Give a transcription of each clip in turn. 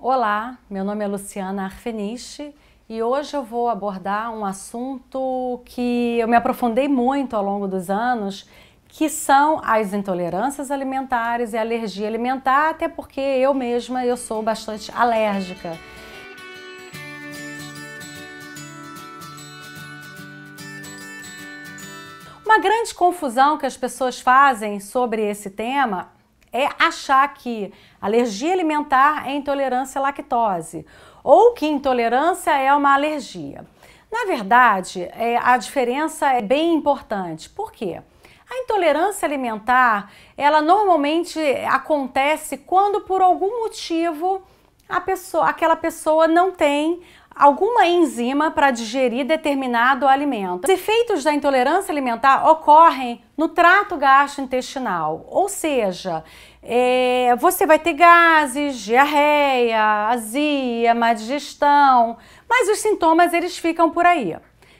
Olá, meu nome é Luciana Arfeniche e hoje eu vou abordar um assunto que eu me aprofundei muito ao longo dos anos, que são as intolerâncias alimentares e alergia alimentar, até porque eu mesma sou bastante alérgica. Uma grande confusão que as pessoas fazem sobre esse tema é achar que alergia alimentar é intolerância à lactose ou que intolerância é uma alergia. Na verdade, a diferença é bem importante. Por quê? A intolerância alimentar, ela normalmente acontece quando por algum motivo aquela pessoa não tem alguma enzima para digerir determinado alimento. Os efeitos da intolerância alimentar ocorrem no trato gastrointestinal, ou seja, você vai ter gases, diarreia, azia, má digestão, mas os sintomas eles ficam por aí.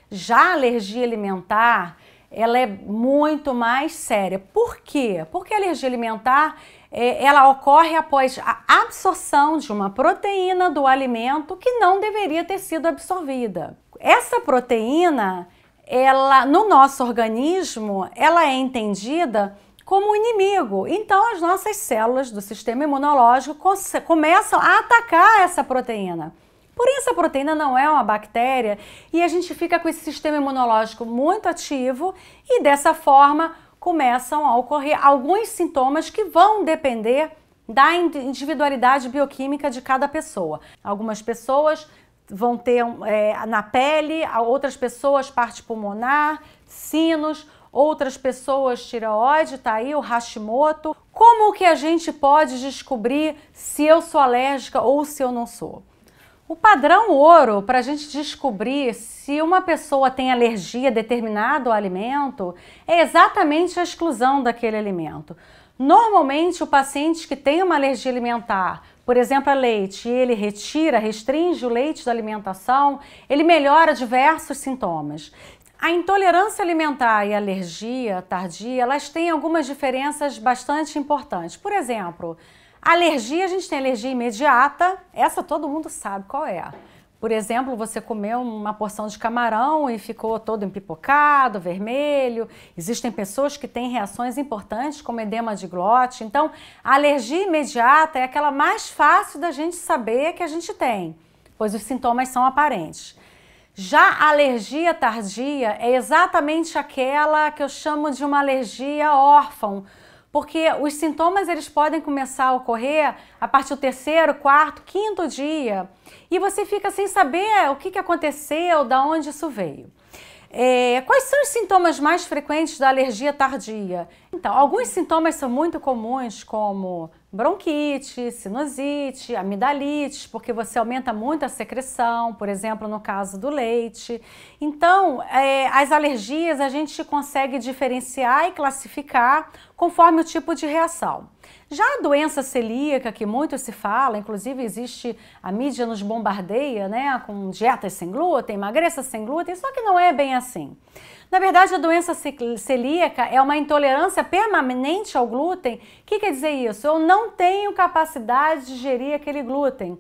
Já a alergia alimentar, ela é muito mais séria. Por quê? Porque a alergia alimentar ela ocorre após a absorção de uma proteína do alimento que não deveria ter sido absorvida. Essa proteína, no nosso organismo, ela é entendida como inimigo. Então, as nossas células do sistema imunológico começam a atacar essa proteína. Porém, essa proteína não é uma bactéria e a gente fica com esse sistema imunológico muito ativo e dessa forma começam a ocorrer alguns sintomas que vão depender da individualidade bioquímica de cada pessoa. Algumas pessoas vão ter na pele, outras pessoas parte pulmonar, sinos, outras pessoas tireoide, tá aí o Hashimoto. Como que a gente pode descobrir se eu sou alérgica ou se eu não sou? O padrão ouro para a gente descobrir se uma pessoa tem alergia a determinado alimento é exatamente a exclusão daquele alimento. Normalmente, o paciente que tem uma alergia alimentar, por exemplo, a leite, e ele restringe o leite da alimentação, ele melhora diversos sintomas. A intolerância alimentar e a alergia tardia, elas têm algumas diferenças bastante importantes. Por exemplo, alergia, a gente tem alergia imediata, essa todo mundo sabe qual é. Por exemplo, você comeu uma porção de camarão e ficou todo empipocado, vermelho. Existem pessoas que têm reações importantes, como edema de glote. Então, a alergia imediata é aquela mais fácil da gente saber que a gente tem, pois os sintomas são aparentes. Já a alergia tardia é exatamente aquela que eu chamo de uma alergia órfã, porque os sintomas eles podem começar a ocorrer a partir do terceiro, quarto, quinto dia e você fica sem saber o que aconteceu, de onde isso veio. Quais são os sintomas mais frequentes da alergia tardia? Então, alguns sintomas são muito comuns, como bronquite, sinusite, amidalite, porque você aumenta muito a secreção, por exemplo, no caso do leite. Então, as alergias a gente consegue diferenciar e classificar conforme o tipo de reação. Já a doença celíaca, que muito se fala, inclusive existe, a mídia nos bombardeia, né, com dietas sem glúten, emagreça sem glúten, só que não é bem assim. Na verdade, a doença celíaca é uma intolerância permanente ao glúten. O que quer dizer isso? Eu não tenho capacidade de digerir aquele glúten.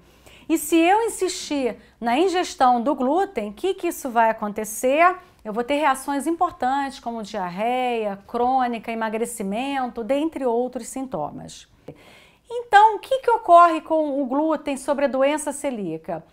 E se eu insistir na ingestão do glúten, o que isso vai acontecer? Eu vou ter reações importantes como diarreia, crônica, emagrecimento, dentre outros sintomas. Então, o que ocorre com o glúten sobre a doença celíaca?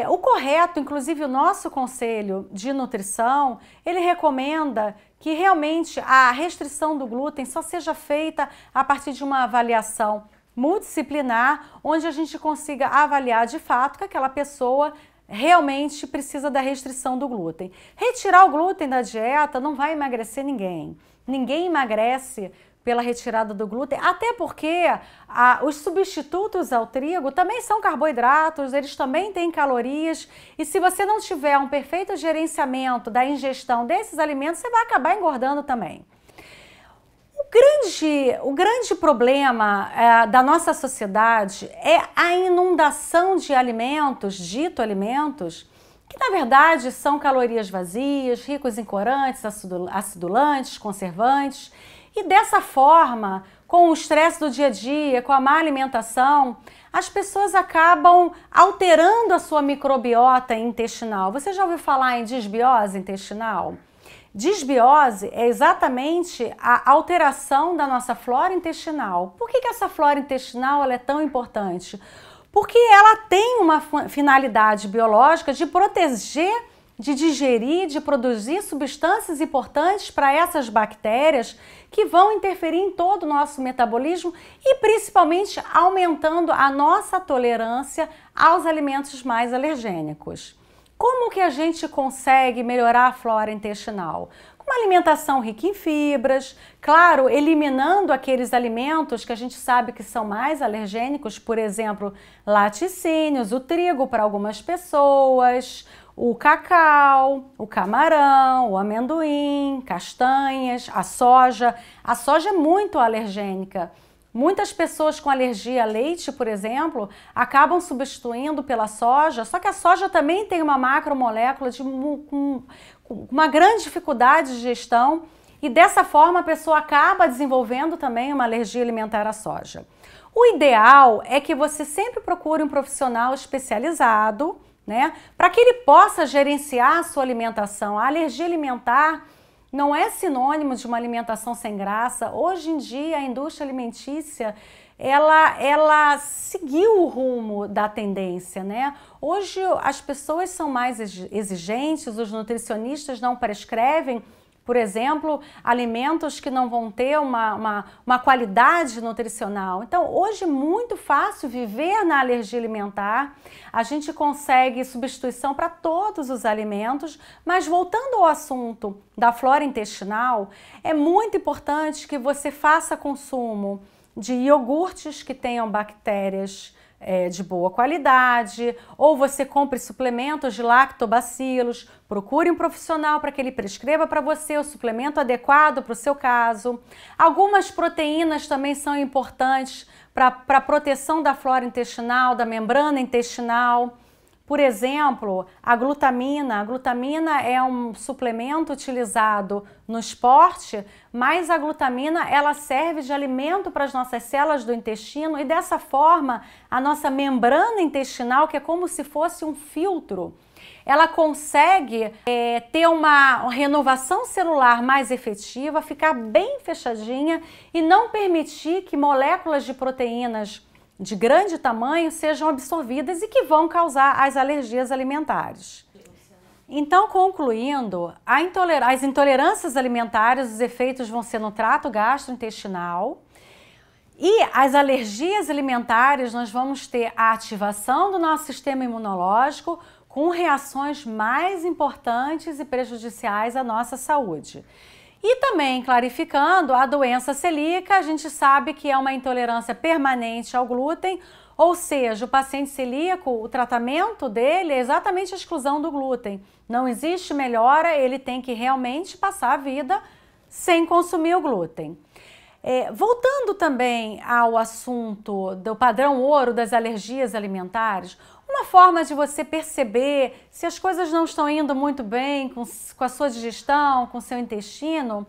O correto, inclusive o nosso conselho de nutrição, ele recomenda que realmente a restrição do glúten só seja feita a partir de uma avaliação multidisciplinar, onde a gente consiga avaliar de fato que aquela pessoa realmente precisa da restrição do glúten. Retirar o glúten da dieta não vai emagrecer ninguém. Ninguém emagrece pela retirada do glúten, até porque os substitutos ao trigo também são carboidratos, eles também têm calorias, e se você não tiver um perfeito gerenciamento da ingestão desses alimentos, você vai acabar engordando também. O grande problema da nossa sociedade é a inundação de alimentos, dito alimentos, que na verdade são calorias vazias, ricos em corantes, acidulantes, conservantes, e dessa forma com o estresse do dia a dia, com a má alimentação, as pessoas acabam alterando a sua microbiota intestinal. Você já ouviu falar em disbiose intestinal? Disbiose é exatamente a alteração da nossa flora intestinal. Por que essa flora intestinal ela é tão importante? Porque ela tem uma finalidade biológica de proteger, de digerir, de produzir substâncias importantes para essas bactérias que vão interferir em todo o nosso metabolismo e principalmente aumentando a nossa tolerância aos alimentos mais alergênicos. Como que a gente consegue melhorar a flora intestinal? Com uma alimentação rica em fibras, claro, eliminando aqueles alimentos que a gente sabe que são mais alergênicos, por exemplo, laticínios, o trigo para algumas pessoas, o cacau, o camarão, o amendoim, castanhas, a soja. A soja é muito alergênica. Muitas pessoas com alergia a leite, por exemplo, acabam substituindo pela soja, só que a soja também tem uma macromolécula com uma grande dificuldade de digestão e dessa forma a pessoa acaba desenvolvendo também uma alergia alimentar à soja. O ideal é que você sempre procure um profissional especializado, né, para que ele possa gerenciar a sua alimentação. A alergia alimentar não é sinônimo de uma alimentação sem graça. Hoje em dia a indústria alimentícia ela seguiu o rumo da tendência, né? Hoje as pessoas são mais exigentes, os nutricionistas não prescrevem, por exemplo, alimentos que não vão ter uma qualidade nutricional. Então, hoje é muito fácil viver na alergia alimentar. A gente consegue substituição para todos os alimentos, mas voltando ao assunto da flora intestinal, é muito importante que você faça consumo de iogurtes que tenham bactérias de boa qualidade, ou você compre suplementos de lactobacilos, procure um profissional para que ele prescreva para você o suplemento adequado para o seu caso. Algumas proteínas também são importantes para a proteção da flora intestinal, da membrana intestinal. Por exemplo, a glutamina. A glutamina é um suplemento utilizado no esporte, mas a glutamina ela serve de alimento para as nossas células do intestino e dessa forma a nossa membrana intestinal, que é como se fosse um filtro, ela consegue ter uma renovação celular mais efetiva, ficar bem fechadinha e não permitir que moléculas de proteínas de grande tamanho sejam absorvidas e que vão causar as alergias alimentares. Então, concluindo, as intolerâncias alimentares, os efeitos vão ser no trato gastrointestinal e as alergias alimentares, nós vamos ter a ativação do nosso sistema imunológico com reações mais importantes e prejudiciais à nossa saúde. E também clarificando, a doença celíaca, a gente sabe que é uma intolerância permanente ao glúten, ou seja, o paciente celíaco, o tratamento dele é exatamente a exclusão do glúten. Não existe melhora, ele tem que realmente passar a vida sem consumir o glúten. Voltando também ao assunto do padrão ouro das alergias alimentares, uma forma de você perceber se as coisas não estão indo muito bem com a sua digestão, com o seu intestino,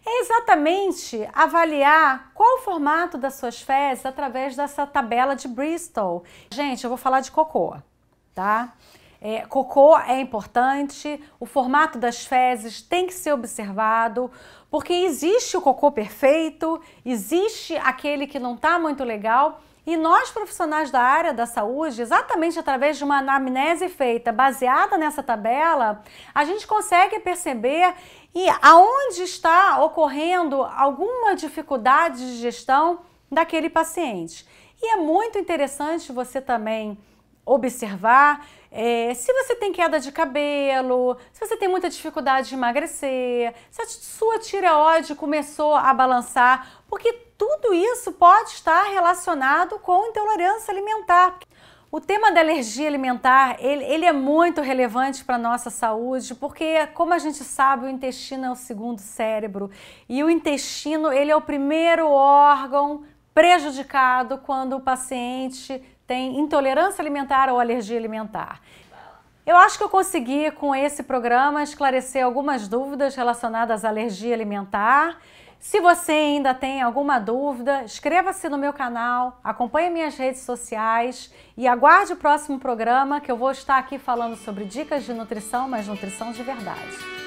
é exatamente avaliar qual o formato das suas fezes através dessa tabela de Bristol. Gente, eu vou falar de cocô, tá? Cocô é importante, o formato das fezes tem que ser observado, porque existe o cocô perfeito, existe aquele que não está muito legal, e nós profissionais da área da saúde, exatamente através de uma anamnese feita baseada nessa tabela, a gente consegue perceber aonde está ocorrendo alguma dificuldade de digestão daquele paciente. E é muito interessante você também observar se você tem queda de cabelo, se você tem muita dificuldade de emagrecer, se a sua tireoide começou a balançar, porque tudo isso pode estar relacionado com intolerância alimentar. O tema da alergia alimentar, ele é muito relevante para a nossa saúde, porque, como a gente sabe, o intestino é o segundo cérebro e o intestino ele é o primeiro órgão prejudicado quando o paciente tem intolerância alimentar ou alergia alimentar. Eu acho que eu consegui, com esse programa, esclarecer algumas dúvidas relacionadas à alergia alimentar. Se você ainda tem alguma dúvida, inscreva-se no meu canal, acompanhe minhas redes sociais e aguarde o próximo programa que eu vou estar aqui falando sobre dicas de nutrição, mas nutrição de verdade.